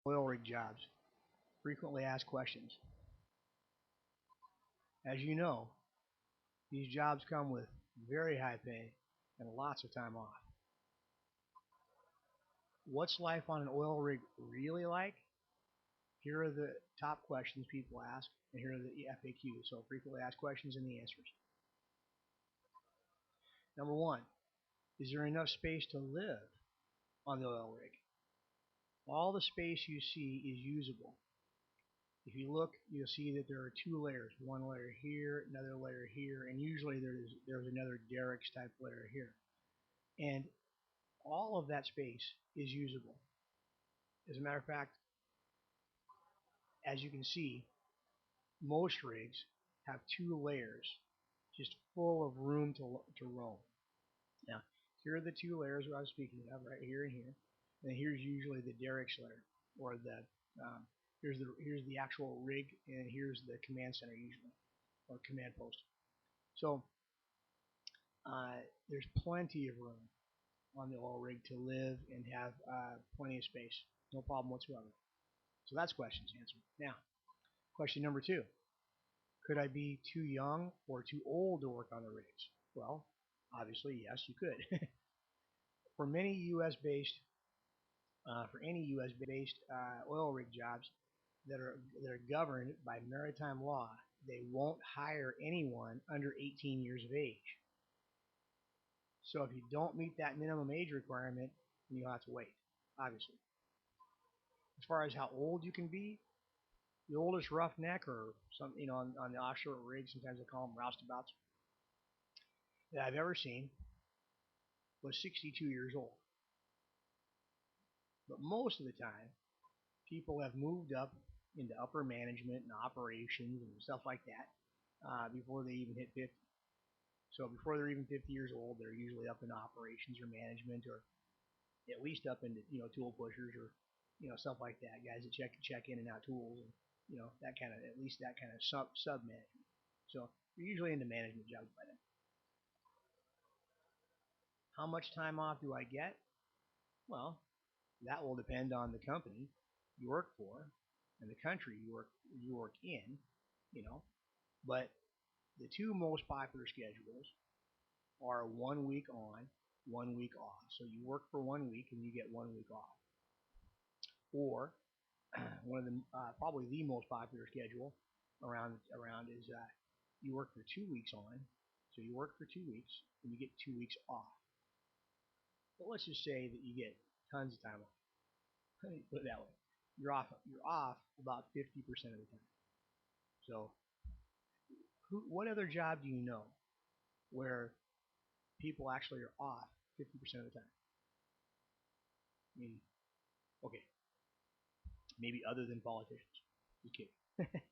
Oil rig jobs. Frequently asked questions. As you know, these jobs come with very high pay and lots of time off. What's life on an oil rig really like? Here are the top questions people ask, and here are the FAQs, so frequently asked questions and the answers. Number one, is there enough space to live on the oil rig? All the space you see is usable. If you look, you'll see that there are two layers, one layer here, another layer here, and usually there's another derricks type layer here. And all of that space is usable. As a matter of fact, as you can see, most rigs have two layers just full of room to roam. Now, here are the two layers I was speaking of, right here and here. And here's usually the derricks layer, or the here's the actual rig, and here's the command center usually, or command post. So there's plenty of room on the oil rig to live and have plenty of space, no problem whatsoever. So that's questions answered. Now, question number two: could I be too young or too old to work on the rigs? Well, obviously, yes, you could. For many U.S. based for any U.S.-based oil rig jobs that are governed by maritime law, they won't hire anyone under 18 years of age. So if you don't meet that minimum age requirement, then you'll have to wait, obviously. As far as how old you can be, the oldest roughneck, or some, on the offshore rigs, sometimes they call them roustabouts, that I've ever seen was 62 years old. But most of the time, people have moved up into upper management and operations and stuff like that before they even hit 50. So before they're even 50 years old, they're usually up in operations or management, or at least up into tool pushers, or stuff like that, guys that check in and out tools, and that kind of, at least that kind of sub management. So you're usually into management jobs by then. How much time off do I get? Well, that will depend on the company you work for and the country you work in, you know. But the two most popular schedules are 1 week on, 1 week off. So you work for 1 week and you get 1 week off. Or one of the probably the most popular schedule around is you work for 2 weeks on, so you work for 2 weeks and you get 2 weeks off. But let's just say that you get tons of time off. Let me put it that way. You're off about 50% of the time. So what other job do you know where people actually are off 50% of the time? I mean, okay, maybe other than politicians. Just kidding.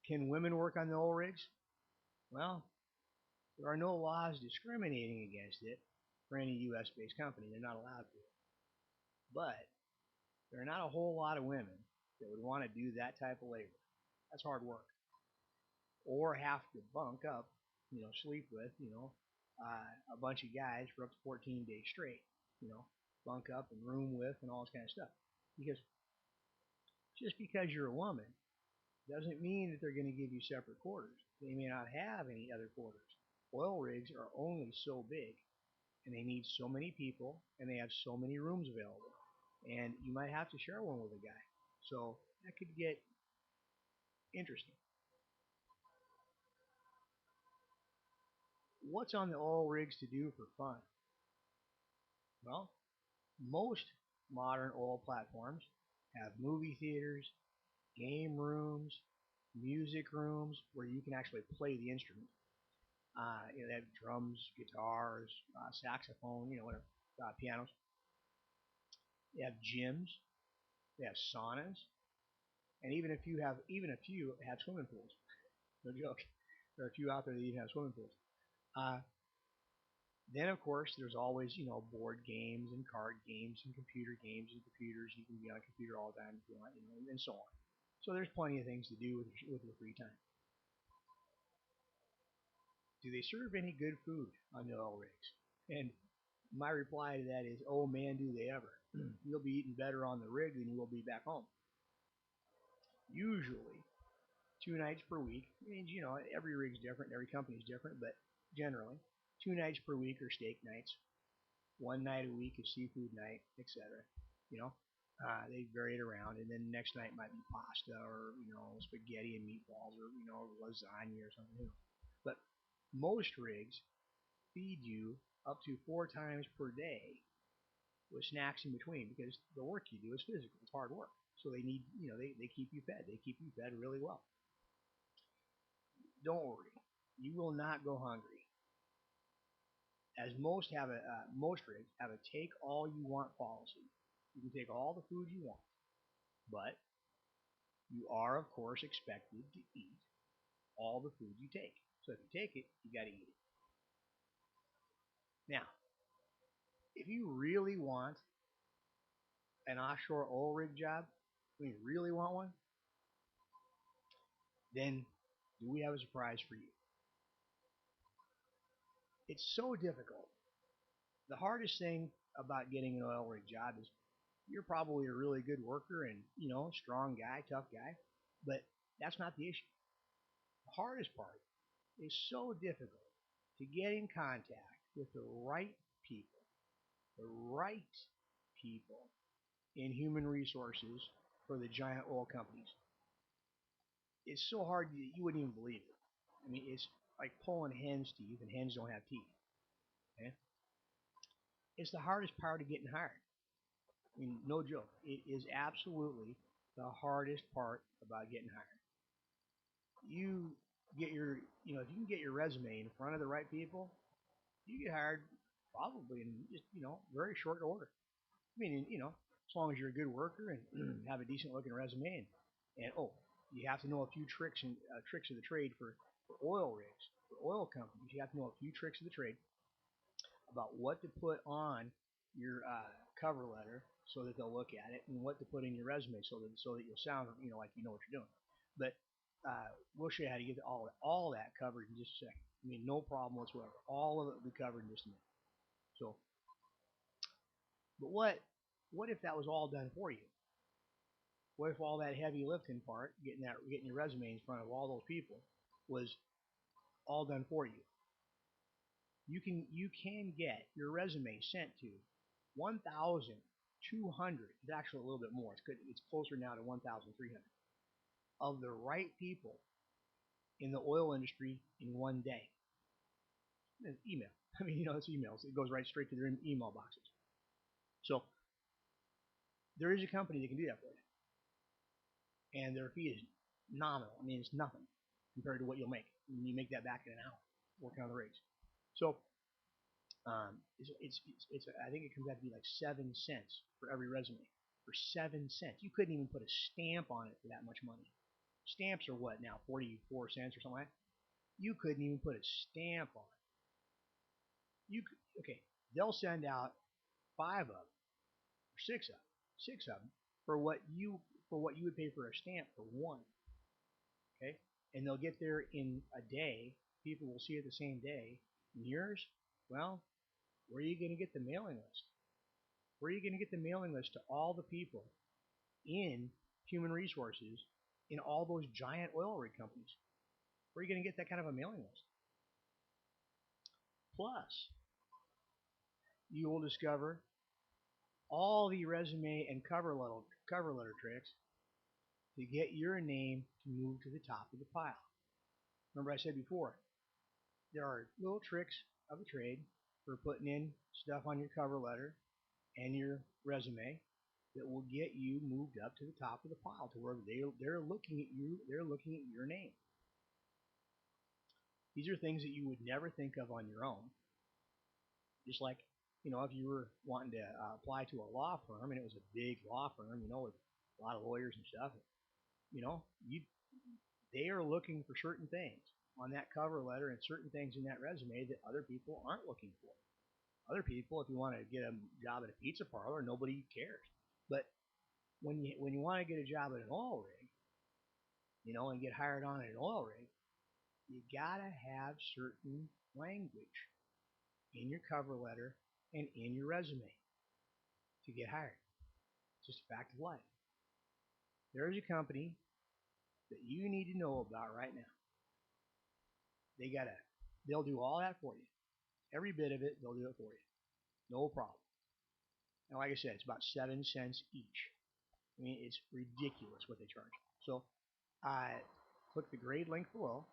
Can women work on the oil rigs? Well, there are no laws discriminating against it for any U.S.-based company. They're not allowed to. But there are not a whole lot of women that would want to do that type of labor. That's hard work. Or have to bunk up, sleep with, a bunch of guys for up to 14 days straight. Bunk up and room with and all this kind of stuff. Because just because you're a woman doesn't mean that they're going to give you separate quarters. They may not have any other quarters. Oil rigs are only so big, and they need so many people, and they have so many rooms available. And you might have to share one with a guy. So that could get interesting. What's on the oil rigs to do for fun? Well, most modern oil platforms have movie theaters, game rooms, music rooms where you can actually play the instrument. They have drums, guitars, saxophone, whatever, pianos. They have gyms. They have saunas, and even a few have swimming pools. No joke. There are a few out there that even have swimming pools. Then of course there's always board games and card games and computer games and computers. You can be on a computer all the time if you want, and so on. So there's plenty of things to do with your free time. Do they serve any good food on the oil rigs? And My reply to that is, oh man, do they ever. You'll be eating better on the rig than you will be back home. Usually, 2 nights per week means, every rig's different, every company's different, but generally, 2 nights per week are steak nights. 1 night a week is seafood night, etc. You know, they vary it around, and then next night might be pasta or spaghetti and meatballs or lasagna or something. But most rigs feed you up to 4 times per day with snacks in between because the work you do is physical. It's hard work. So they need, they keep you fed. They keep you fed really well. Don't worry, you will not go hungry. As most rigs have a take all you want policy. You can take all the food you want, but you are of course expected to eat all the food you take. So if you take it, you got to eat it. Now, if you really want an offshore oil rig job, when you really want one, then do we have a surprise for you? It's so difficult. The hardest thing about getting an oil rig job is you're probably a really good worker and, strong guy, tough guy, but that's not the issue. The hardest part is so difficult to get in contact with the right people in human resources for the giant oil companies. It's so hard you wouldn't even believe it. I mean, it's like pulling hen's teeth, and hens don't have teeth. Okay? It's the hardest part of getting hired. I mean, no joke. It is absolutely the hardest part about getting hired. You get your, if you can get your resume in front of the right people, you get hired probably in just, very short order. I mean, as long as you're a good worker and have a decent looking resume, and oh, you have to know a few tricks of the trade for oil rigs, for oil companies. You have to know a few tricks of the trade about what to put on your cover letter so that they'll look at it, and what to put in your resume so that you'll sound like you know what you're doing. But we'll show you how to get all that covered in just a second. I mean, no problem whatsoever. All of it will be covered in just a minute. So, but what if that was all done for you? What if all that heavy lifting part, getting your resume in front of all those people, was all done for you? You can get your resume sent to 1,200. It's actually a little bit more. It's closer now to 1,300 of the right people in the oil industry in one day. It's email. I mean, it's emails. It goes right straight to their email boxes. So there is a company that can do that for you, and their fee is nominal. I mean, it's nothing compared to what you'll make. You make that back in an hour working on the rigs. So I think it comes out to be like 7 cents for every resume. For 7 cents, you couldn't even put a stamp on it for that much money. Stamps are what now, 44 cents or something like that. You couldn't even put a stamp on it. Okay, they'll send out 5 of them, or 6 of them for what you would pay for a stamp for one. Okay, and they'll get there in a day. People will see it the same day. And yours, well, where are you going to get the mailing list? Where are you going to get the mailing list to all the people in human resources in all those giant oil rig companies? Where are you going to get that kind of a mailing list? Plus, you will discover all the resume and cover letter tricks to get your name to move to the top of the pile. Remember I said before, there are little tricks of the trade for putting in stuff on your cover letter and your resume that will get you moved up to the top of the pile to where they're looking at you, they're looking at your name. These are things that you would never think of on your own. Just like, if you were wanting to apply to a law firm and it was a big law firm, with a lot of lawyers and stuff, they are looking for certain things on that cover letter and certain things in that resume that other people aren't looking for. Other people, if you want to get a job at a pizza parlor, nobody cares. But when you want to get a job at an oil rig, and get hired on an oil rig, you gotta have certain language in your cover letter and in your resume to get hired. It's just a fact of life. There is a company that you need to know about right now. They'll do all that for you. Every bit of it, they'll do it for you. No problem. And like I said, it's about 7 cents each. I mean, it's ridiculous what they charge. So, click the grade link below.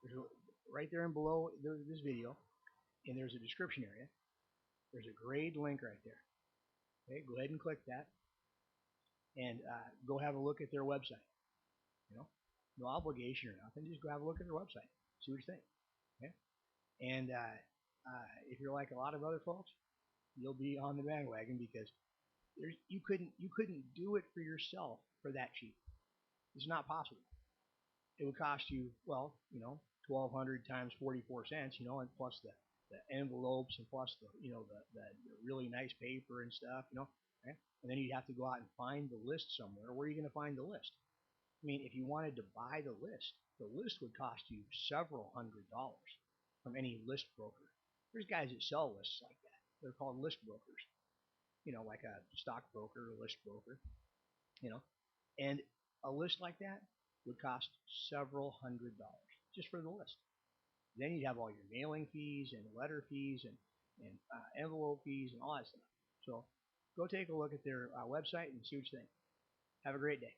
There's right there and below this video, and there's a description area. There's a grade link right there. Okay, go ahead and click that, and go have a look at their website. You know, no obligation or nothing. Just go have a look at their website. See what you think. Okay, and if you're like a lot of other folks, you'll be on the bandwagon because you couldn't do it for yourself for that cheap. It's not possible. It would cost you, well, 1,200 times 44 cents, and plus the envelopes and plus the really nice paper and stuff, okay? And then you'd have to go out and find the list somewhere. Where are you going to find the list? I mean, if you wanted to buy the list would cost you several $100s from any list broker. There's guys that sell lists like that. They're called list brokers, like a stockbroker or list broker, and a list like that would cost several $100s just for the list. Then you'd have all your mailing fees and letter fees and envelope fees and all that stuff. So go take a look at their website and see what you think. Have a great day.